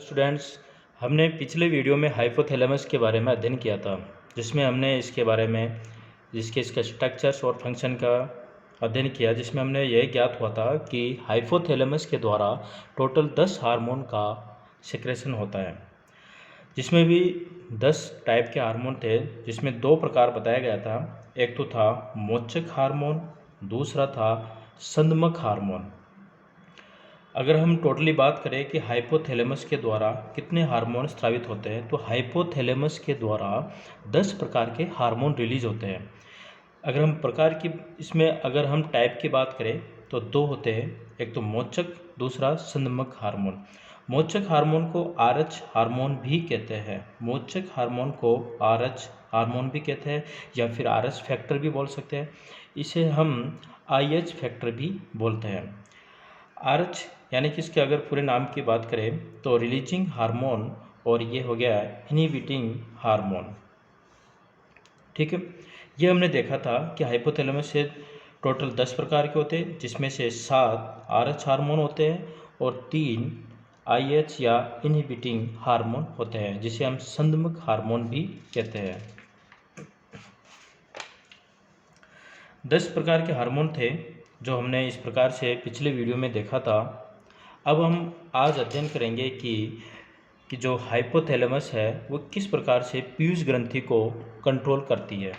Students, हमने पिछले video में हाइपोथैलेमस के बारे में अध्ययन किया था, जिसमें हमने इसके बारे में इसके स्ट्रक्चर्स और फंक्शन का अध्ययन किया, जिसमें हमने यह ज्ञात हुआ था कि हाइपोथैलेमस के द्वारा टोटल 10 हार्मोन का सिक्रेशन होता है, जिसमें भी 10 टाइप के हार्मोन थे, जिसमें दो प्रकार बताया गया था। एक तो था मोचक हार्मोन, दूसरा था संदमक हार्मोन। अगर हम टोटली बात करें कि हाइपोथैलेमस के द्वारा कितने हार्मोन स्रावित होते हैं, तो हाइपोथैलेमस के द्वारा 10 प्रकार के हार्मोन रिलीज होते हैं। अगर हम प्रकार की इसमें अगर हम टाइप की बात करें तो दो होते हैं, एक तो मोचक, दूसरा संदमक हार्मोन। मोचक हार्मोन को आरएच हार्मोन भी कहते हैं। मोचक हार्मोन को आरएच हार्मोन भी कहते हैं, या फिर आरएच फैक्टर भी बोल सकते हैं। इसे हम आईएच फैक्टर भी बोलते हैं। आरएच यानी कि इसके अगर पूरे नाम की बात करें तो रिलीजिंग हार्मोन, और ये हो गया इनहिबिटिंग हार्मोन। ठीक है, ये हमने देखा था कि हाइपोथैलेमस से टोटल 10 प्रकार के होते हैं, जिसमें से 7 आरएच हार्मोन होते हैं और 3 आईएच या इनहिबिटिंग हार्मोन होते हैं, जिसे हम संदमक हार्मोन भी कहते हैं। 10 प्रकार के हार्मोन थे जो हमने इस प्रकार से पिछले वीडियो में देखा था। अब हम आज अध्ययन करेंगे कि जो हाइपोथैलेमस है वो किस प्रकार से पीयूष ग्रंथि को कंट्रोल करती है।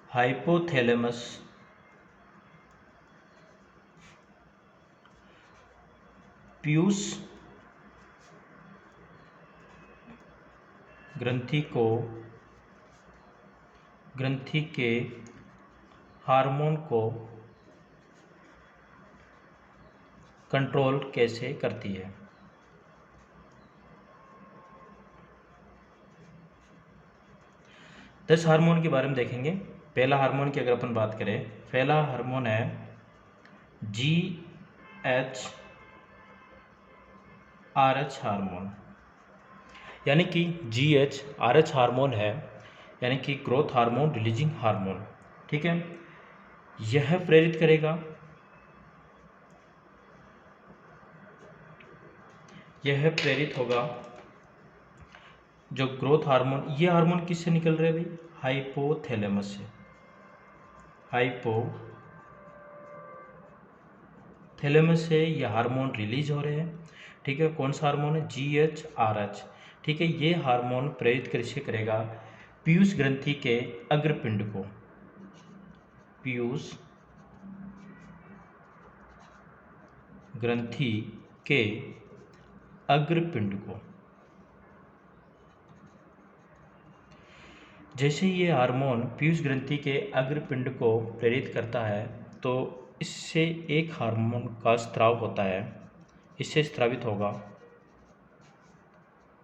हाइपोथैलेमस पीयूष ग्रंथि के हार्मोन को कंट्रोल कैसे करती है। दस हार्मोन के बारे में देखेंगे। पहला हार्मोन की अगर अपन बात करें, पहला हार्मोन है GH RH हार्मोन, यानी कि GH RH हार्मोन है, यानी कि ग्रोथ हार्मोन रिलीजिंग हार्मोन। ठीक है, यह प्रेरित करेगा, यह प्रेरित होगा जो ग्रोथ हार्मोन। ये हार्मोन किससे निकल रहे हैं भाई? हाइपोथैलेमस से। हाइपोथैलेमस से ये हार्मोन रिलीज हो रहे हैं। ठीक है, कौन सा हार्मोन है? GHRH। ठीक है, ये हार्मोन प्रेरित कैसे करेगा? पीयूष ग्रंथि के अग्रपिंड को, पीयूष ग्रंथि के अग्रपिंड को। जैसे ये हार्मोन पीयूष ग्रंथि के अग्रपिंड को प्रेरित करता है, तो इससे एक हार्मोन का स्राव होता है, इससे स्रावित होगा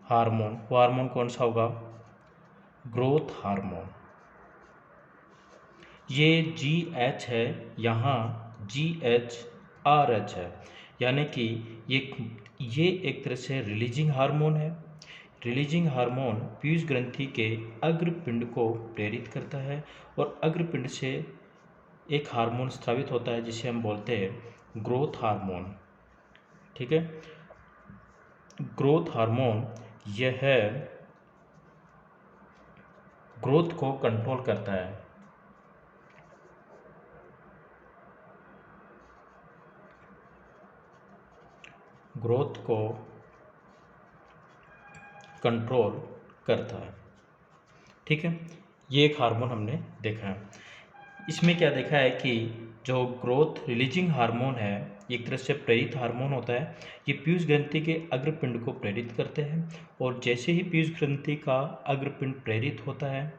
हार्मोन। वो हार्मोन कौन सा होगा? Growth hormone. ये GH है, यहाँ GHRH है, यानी कि ये एक तरह से रिलीजिंग हार्मोन है। रिलीजिंग हार्मोन पीयूष ग्रंथि के अग्रपिंड को प्रेरित करता है, और अग्रपिंड से एक हार्मोन स्रावित होता है, जिसे हम बोलते हैं ग्रोथ हार्मोन। ठीक है, ग्रोथ हार्मोन यह ग्रोथ को कंट्रोल करता है। ग्रोथ को कंट्रोल करता है। ठीक है, ये एक हार्मोन हमने देखा है। इसमें क्या देखा है कि जो ग्रोथ रिलीजिंग हार्मोन है, एक तरह से प्रेरित हार्मोन होता है। ये पीयूष ग्रंथि के अग्रपिंड को प्रेरित करते हैं, और जैसे ही पीयूष ग्रंथि का अग्रपिंड प्रेरित होता है,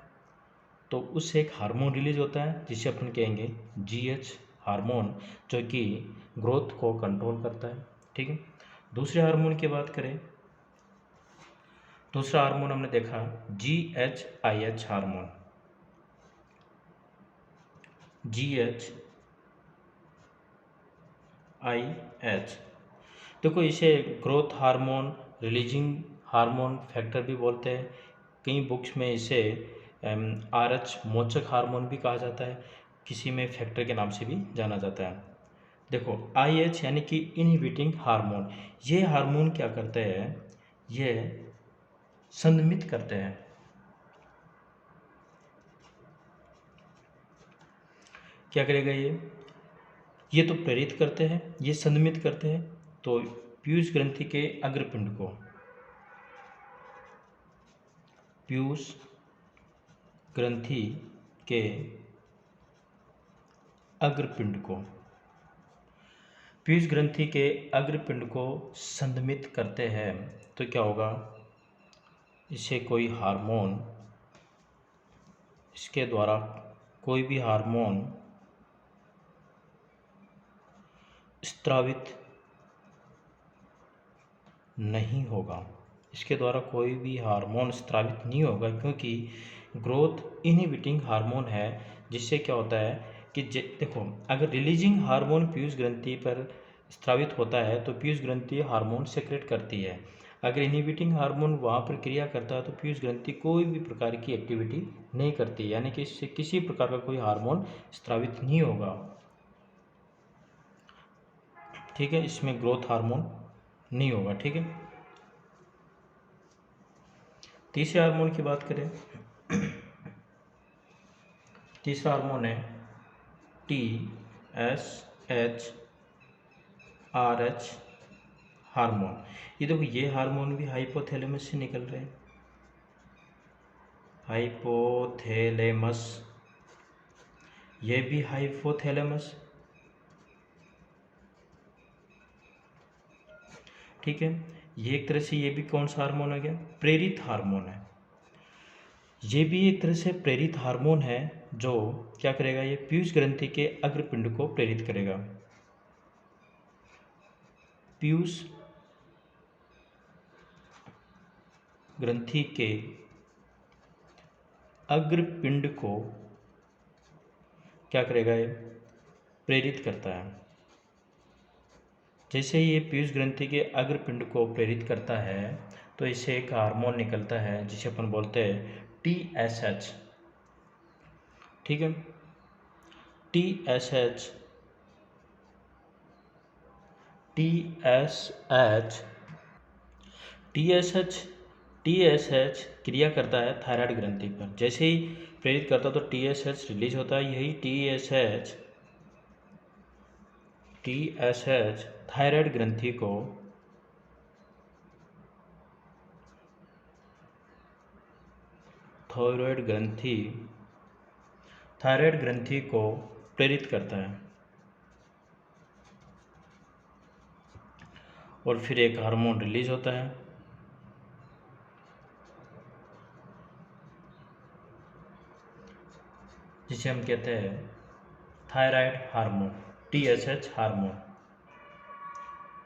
तो उससे एक हार्मोन रिलीज होता है, जिसे अपन कहेंगे GH हार्मोन, जो कि ग्रोथ को कंट्रोल करता है। ठीक है, दूसरे हार्मोन की बात करें, दूसरा हार्मोन हमने देखा GHIH हार्मोन। GHIH, देखो इसे growth hormone releasing hormone factor भी बोलते हैं। कई बुक्स में इसे RH मोचक हार्मोन भी कहा जाता है, किसी में फैक्टर के नाम से भी जाना जाता है। देखो IH यानी कि इनहिबिटिंग हार्मोन, ये हार्मोन क्या करते हैं, ये संदमित करते हैं। क्या करेगा ये तो प्रेरित करते हैं, ये संदमित करते हैं। तो पीयूष ग्रंथि के अग्रपिंड को, पीयूष ग्रंथि के अग्रपिंड को, पीयूष ग्रंथि के अग्रपिंड को संदमित करते हैं। तो क्या होगा, इसे कोई हार्मोन, इसके द्वारा कोई भी हार्मोन स्त्रावित नहीं होगा, इसके द्वारा कोई भी हार्मोन स्त्रावित नहीं होगा, क्योंकि ग्रोथ इनहिबिटिंग हार्मोन है। जिससे क्या होता है कि देखो, अगर रिलीजिंग हार्मोन पीयूष ग्रंथि पर स्त्रावित होता है तो पीयूष ग्रंथि हार्मोन सेक्रेट करती है। अगर इनहिबिटिंग हार्मोन वहाँ पर क्रिया करता है तो पीयूष ग्रंथि कोई भी प्रकार की एक्टिविटी नहीं करती, यानी कि इससे किसी प्रकार का कोई हार्मोन स्त्रावित नहीं होगा। ठीक है, इसमें ग्रोथ हार्मोन नहीं होगा। ठीक है, तीसरे हार्मोन की बात करें, तीसरा हार्मोन है TSH हार्मोन। ये देखो, ये हार्मोन भी हाइपोथैलेमस से निकल रहे हैं, हाइपोथैलेमस, ये भी हाइपोथैलेमस। ठीक है, ये एक तरह से ये भी कौन सा हार्मोन हो गया, प्रेरित हार्मोन है। ये भी एक तरह से प्रेरित हार्मोन है, जो क्या करेगा, ये पीयूष ग्रंथि के अग्रपिंड को प्रेरित करेगा। पीयूष ग्रंथि के अग्रपिंड को क्या करेगा, ये प्रेरित करता है। जैसे ही ये पीयूष ग्रंथि के अग्रपिंड को प्रेरित करता है तो इससे एक हार्मोन निकलता है जिसे अपन बोलते हैं TSH। ठीक है, TSH TSH क्रिया करता है थायराइड ग्रंथि पर। जैसे ही प्रेरित करता तो TSH रिलीज होता है। यही TSH थायराइड ग्रंथि को थायराइड ग्रंथि को प्रेरित करता है और फिर एक हार्मोन रिलीज होता है जिसे हम कहते हैं थायराइड हार्मोन, TSH हार्मोन।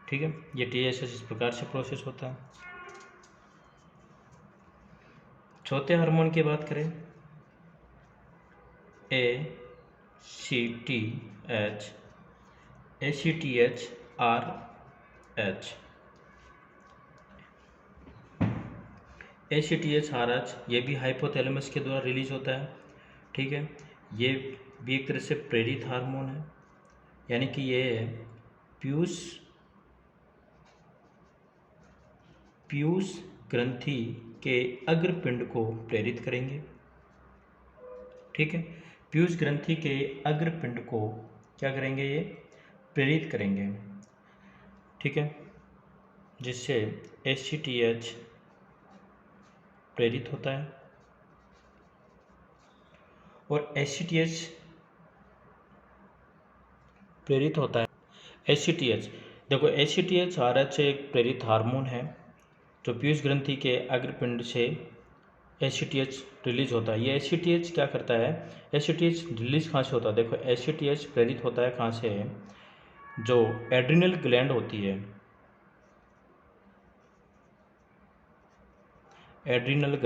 ठीक है, ये TSH इस प्रकार से प्रोसेस होता है। चौथे हार्मोन की बात करें, ACTH-RH, ये भी हाइपोथैलेमस के द्वारा रिलीज होता है। ठीक है, ये भी एक तरह से प्रेरित हार्मोन है, यानी कि ये पीयूष ग्रंथि के अग्रपिंड को प्रेरित करेंगे। ठीक है, पीयूष ग्रंथि के अग्रपिंड को क्या करेंगे, ये प्रेरित करेंगे। ठीक है, जिससे ACTH प्रेरित होता है और ACTH प्रेरित होता है। ACTH देखो, ACTH-RH एक प्रेरित हार्मोन है जो पीयूष ग्रंथि के अग्रपिंड से ACTH रिलीज होता है। ये ACTH क्या करता है, ACTH रिलीज कहाँ से होता है, देखो ACTH प्रेरित होता है कहाँ से, जो एड्रिनल ग्लैंड होती है, एड्रिनल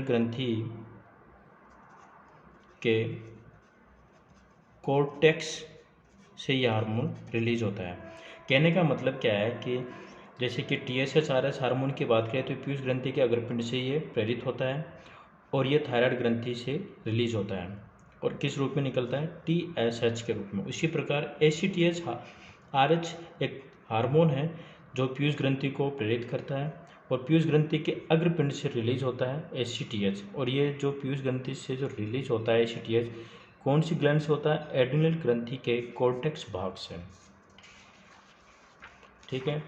ग्रंथि के कोर्टेक्स से यह हार्मोन रिलीज होता है। कहने का मतलब क्या है कि जैसे कि TSH-RS हार्मोन की बात करें तो पीयूष ग्रंथि के अग्रपिंड से ये प्रेरित होता है और ये थायराइड ग्रंथि से रिलीज होता है और किस रूप में निकलता है, TSH के रूप में। उसी प्रकार ACTH-RH एक हार्मोन है जो पीयूष ग्रंथि को प्रेरित करता है और पीयूष ग्रंथि के अग्रपिंड से रिलीज होता है ACTH। और ये जो पीयूष ग्रंथि से जो रिलीज होता है ACTH कौन सी ग्लैंड से होता है, एड्रिनल ग्रंथि के कोर्टेक्स भाग से। ठीक है,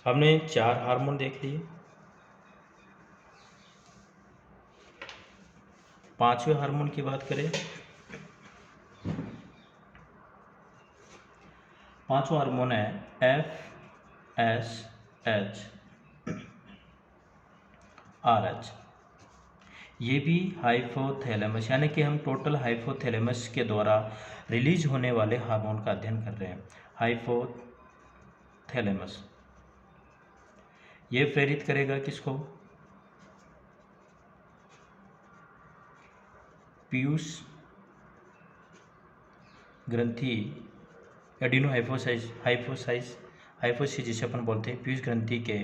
हमने 4 हार्मोन देख लिए। 5वें हार्मोन की बात करें, 5वां हार्मोन है FSH-RH। ये भी हाइपोथैलेमस यानी कि हम टोटल हाइपोथैलेमस के द्वारा रिलीज होने वाले हार्मोन का अध्ययन कर रहे हैं। हाइपोथैलेमस ये प्रेरित करेगा किसको, पीयूष ग्रंथि एडिनो हाइपोसाइज जिसे अपन बोलते हैं, पीयूष ग्रंथि के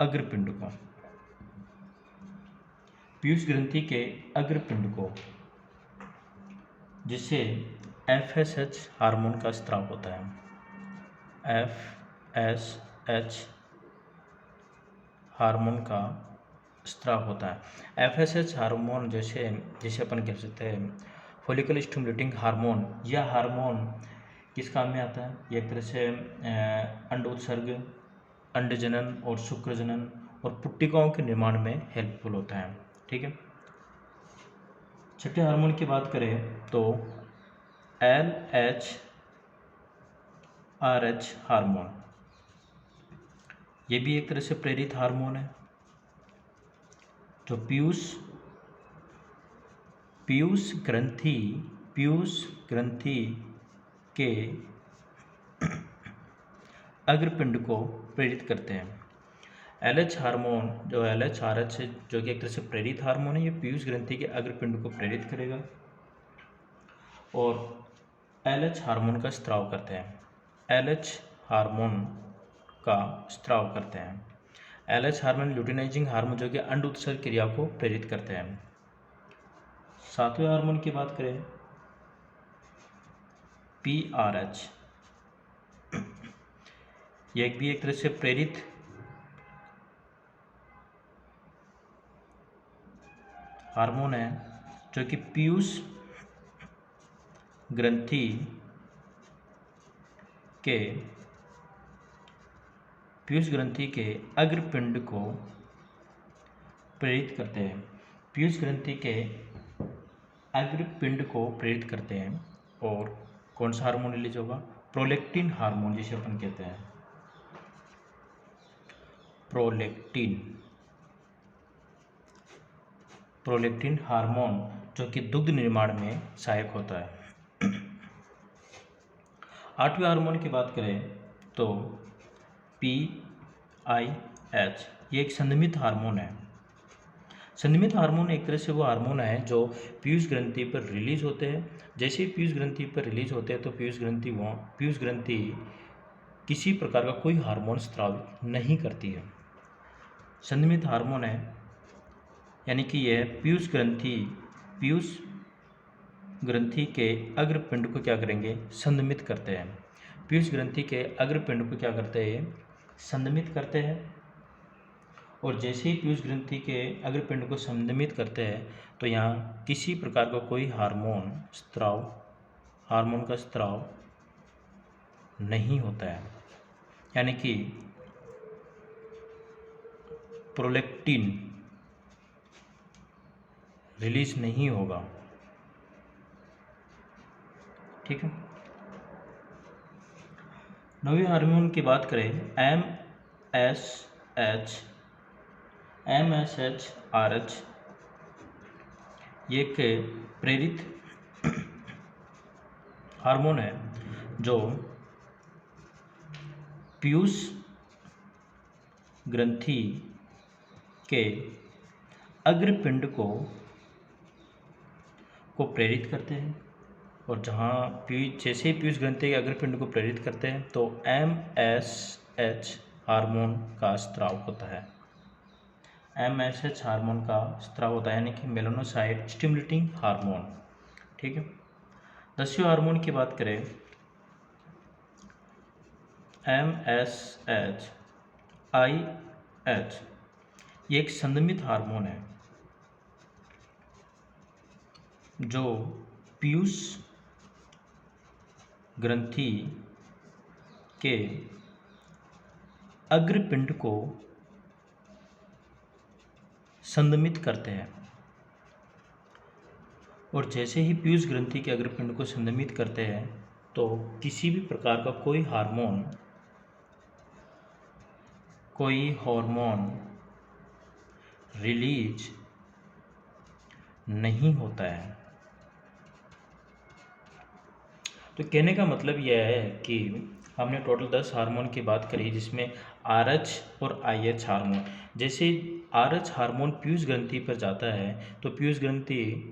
अग्रपिंड को, पीयूष ग्रंथि के अग्रपिंड को, जिससे FSH हार्मोन का स्त्राव होता है। FSH हार्मोन का स्त्राव होता है। FSH हार्मोन जैसे अपन कह सकते हैं फॉलिकल स्टिमुलेटिंग हार्मोन, यह हार्मोन किस काम में आता है, ये एक तरह से अंड उत्सर्ग, अंडजनन और शुक्रजनन और पुट्टिकाओं के निर्माण में हेल्पफुल होता है। ठीक है, छठे हार्मोन की बात करें तो LHRH हार्मोन, ये भी एक तरह से प्रेरित हार्मोन है जो पीयूष ग्रंथि के अग्रपिंड को प्रेरित करते हैं। LH हार्मोन जो LHRH है जो कि एक तरह से प्रेरित हार्मोन है, ये पीयूष ग्रंथि के अग्रपिंड को प्रेरित करेगा और LH हार्मोन का स्त्राव करते हैं। LH हार्मोन का स्त्राव करते हैं। LH हार्मोन ल्यूटिनाइजिंग हार्मोन जो कि अंड उत्सर्ग क्रिया को प्रेरित करते हैं। 7वें हार्मोन की बात करें PRH, ये भी एक तरह से प्रेरित हार्मोन है जो कि पीयूष ग्रंथि के अग्रपिंड को प्रेरित करते हैं। पीयूष ग्रंथि के अग्रपिंड को प्रेरित करते हैं और कौन सा हार्मोन रिलीज होगा, प्रोलेक्टिन हार्मोन जिसे अपन कहते हैं, प्रोलेक्टिन हार्मोन जो कि दुग्ध निर्माण में सहायक होता है। 8वें हार्मोन की बात करें तो PIH, ये एक संनिमित हार्मोन है। संनिमित हार्मोन एक तरह से वो हार्मोन है जो पीयूष ग्रंथि पर रिलीज होते हैं। जैसे ही पीयूष ग्रंथि पर रिलीज होते हैं तो पीयूष ग्रंथि किसी प्रकार का कोई हार्मोन स्रावित नहीं करती है। संनिमित हार्मोन है यानी कि यह पीयूष ग्रंथि के अग्रपिंड को क्या करेंगे, संदमित करते हैं। पीयूष ग्रंथि के अग्रपिंड को क्या करते हैं, संदमित करते हैं। और जैसे ही पीयूष ग्रंथि के अग्रपिंड को संदमित करते हैं तो यहाँ किसी प्रकार का कोई हार्मोन का स्त्राव नहीं होता है, यानी कि प्रोलेक्टिन रिलीज नहीं होगा। ठीक है, 9वें हार्मोन की बात करें MSH-RH, ये एक प्रेरित हार्मोन है जो पीयूष ग्रंथि के अग्रपिंड को प्रेरित करते हैं और जहाँ जैसे ही पीयूष ग्रंथि के अग्रपिंड को प्रेरित करते हैं तो MSH हार्मोन का स्त्राव होता है। MSH हार्मोन का स्त्राव होता है, यानी कि मेलानोसाइट स्टिमुलेटिंग हार्मोन। ठीक है। 10वें हार्मोन की बात करें, MSH IH, ये एक संदमित हार्मोन है जो पीयूष ग्रंथि के अग्रपिंड को संदमित करते हैं। और जैसे ही पीयूष ग्रंथि के अग्रपिंड को संदमित करते हैं तो किसी भी प्रकार का कोई हार्मोन रिलीज नहीं होता है। तो कहने का मतलब यह है कि हमने टोटल 10 हार्मोन की बात करी, जिसमें RH और IH हार्मोन, जैसे RH हार्मोन पीयूष ग्रंथि पर जाता है तो पीयूष ग्रंथि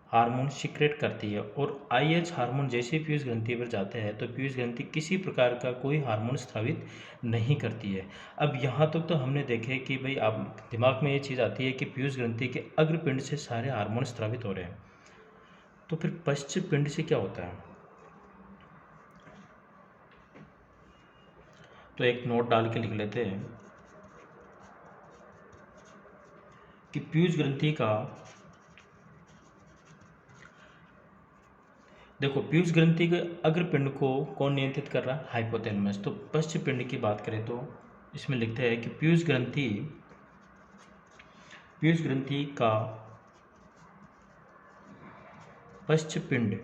हार्मोन सीक्रेट करती है, और IH हार्मोन जैसे पीयूष ग्रंथि पर जाते हैं तो पीयूष ग्रंथि किसी प्रकार का कोई हार्मोन स्रावित नहीं करती है। अब यहाँ तक तो हमने देखे कि भाई आप दिमाग में ये चीज़ आती है कि पीयूष ग्रंथि के अग्रपिंड से सारे हार्मोन स्रावित हो रहे हैं, तो फिर पश्च पिंड से क्या होता है? तो एक नोट डाल के लिख लेते हैं कि पीयूष ग्रंथि का, देखो पीयूष ग्रंथि के अग्रपिंड को कौन नियंत्रित कर रहा है? हाइपोथैलेमस। तो पश्च पिंड की बात करें तो इसमें लिखते हैं कि पीयूष ग्रंथि का पश्च पिंड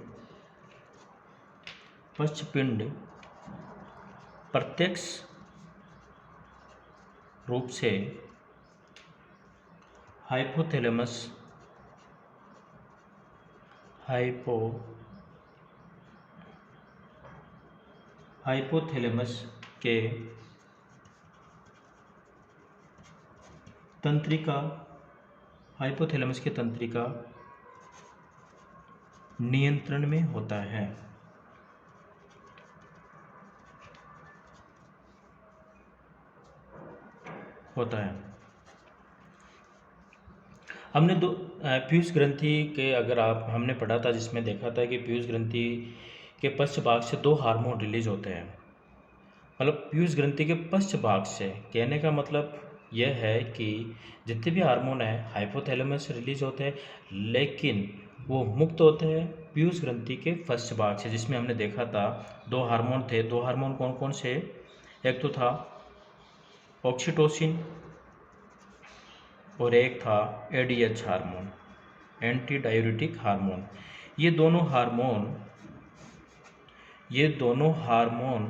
प्रत्यक्ष रूप से हाइपोथैलेमस के तंत्रिका नियंत्रण में होता है। हमने पीयूष ग्रंथि के, अगर हमने पढ़ा था जिसमें देखा था कि पीयूष ग्रंथि के पश्च भाग से 2 हार्मोन रिलीज होते हैं। मतलब पीयूष ग्रंथि के पश्च भाग से, कहने का मतलब यह है कि जितने भी हार्मोन हैं हाइपोथैलेमस से रिलीज होते हैं, लेकिन वो मुक्त होते हैं पीयूष ग्रंथि के पश्च भाग से, जिसमें हमने देखा था 2 हार्मोन थे। 2 हार्मोन कौन कौन से? एक तो था ऑक्सीटोसिन और एक था ADH hormone, anti diuretic hormone. ये दोनों हार्मोन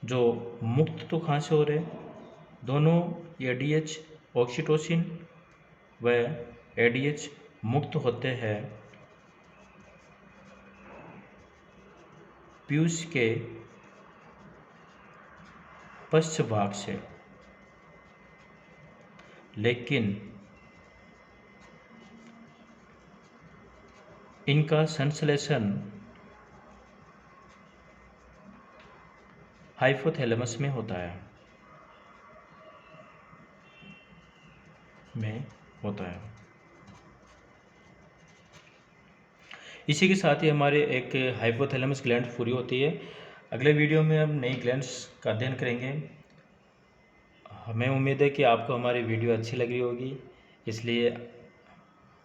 जो मुक्त तो कहाँ से हो रहे? दोनों ADH, ऑक्सीटोसिन व ADH मुक्त होते हैं पीयूष के पश्च भाग से, लेकिन इनका संश्लेषण हाइपोथैलेमस में होता है। इसी के साथ ही हमारे एक हाइपोथैलेमस ग्लैंड पूरी होती है। अगले वीडियो में हम नई ग्लैंड्स का अध्ययन करेंगे। हमें उम्मीद है कि आपको हमारी वीडियो अच्छी लगी होगी, इसलिए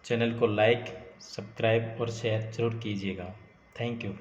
चैनल को लाइक, सब्सक्राइब और शेयर ज़रूर कीजिएगा। Thank you.